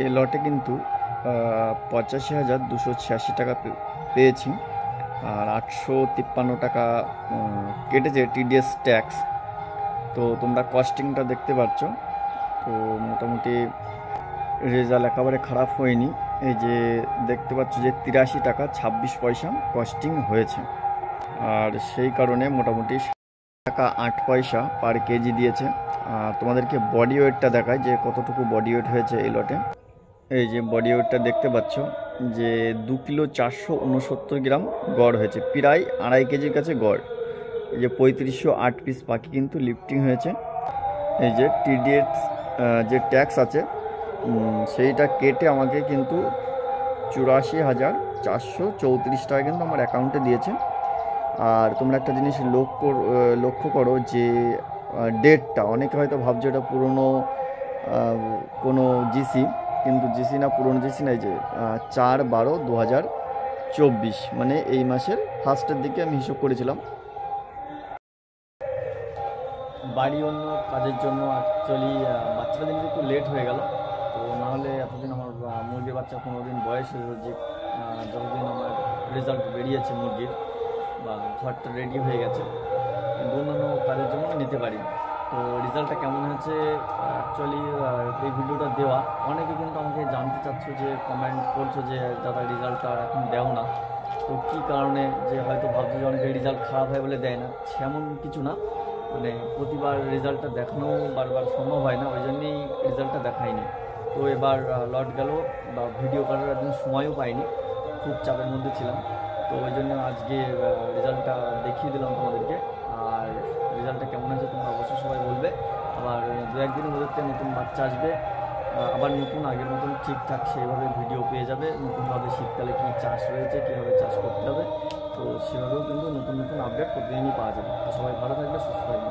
এই লটে কিন্তু 85,286 টাকা পেয়েছি, আর 853 টাকা কেটেছে টিডিএস ট্যাক্স। তো তোমরা কস্টিংটা দেখতে পাচ্ছ। তো মোটামুটি রেজাল্ট একেবারে খারাপ হয়নি। এই যে দেখতে পাচ্ছ যে 83 টাকা 26 পয়সা কস্টিং হয়েছে, আর সেই কারণে মোটামুটি টাকা 8 পয়সা পার কেজি দিয়েছে। আর তোমাদেরকে বডি ওয়েটটা দেখায় যে কতটুকু বডি ওয়েট হয়েছে এই লটে। এই যে বডি ওয়েটটা দেখতে পাচ্ছ যে 2 কিলো 469 গ্রাম গড় হয়েছে, প্রায় 2.5 কেজির কাছে গড়। এই যে 3508 পিস পাখি কিন্তু লিফটিং হয়েছে। এই যে টিডিএস যে ট্যাক্স আছে সেইটা কেটে আমাকে কিন্তু 84,434 টাকা কিন্তু আমার অ্যাকাউন্টে দিয়েছে। আর তোমরা একটা জিনিস লক্ষ্য করো যে ডেটটা, অনেকে হয়তো ভাবছে এটা পুরনো কোনো জিসি, কিন্তু জিসি না, পুরনো জিসি নাই। যে 4/12/2024, মানে এই মাসের ফার্স্টের দিকে আমি হিসাব করেছিলাম। বাড়ি অন্য কাজের জন্য অ্যাকচুয়ালি বাচ্চাটা দিন একটু লেট হয়ে গেল। তো নাহলে এতদিন আমার মুরগির বাচ্চা 15 দিন বয়স হয়েছে, যে যতদিন আমার রেজাল্ট বেরিয়েছে মুরগির বা ঘরটা রেডি হয়ে গেছে, কিন্তু অন্যান্য কাজের জন্য নিতে পারি। তো রেজাল্টটা কেমন হয়েছে অ্যাকচুয়ালি এই ভিডিওটা দেওয়া, অনেকে কিন্তু আমাকে জানতে চাচ্ছ, যে কমেন্ট করছো যে দাদা রেজাল্টটা এখন দেও না। তো কী কারণে, যে হয়তো ভাবছো যে অনেকে রেজাল্ট খারাপ হয় বলে দেয় না, সেমন কিছু না। মানে প্রতিবার রেজাল্টটা দেখানো বারবার সম্ভব হয় না, ওই জন্যেই রেজাল্টটা দেখাইনি। তো এবার লট গেল বা ভিডিও করার একদিন সময়ও পাইনি, খুব চাপের মধ্যে ছিলাম। তো ওই জন্য আজকে রেজাল্টটা দেখিয়ে দিলাম তোমাদেরকে। আর রেজাল্টটা কেমন হয়েছে তোমরা অবশ্যই সবাই বলবে। আবার 2-1 দিনের মধ্যে নতুন বাচ্চা আসবে, আবার নতুন আগের মতন ঠিকঠাক সেইভাবে ভিডিও পেয়ে যাবে। নতুনভাবে শীতকালে কী চাষ রয়েছে, কীভাবে চাষ করতে হবে, তো সেভাবেও কিন্তু নতুন নতুন আপডেট প্রতিদিনই পাওয়া যাবে। তো সবাই ভালো থাকবে, সুস্থ থাকবে।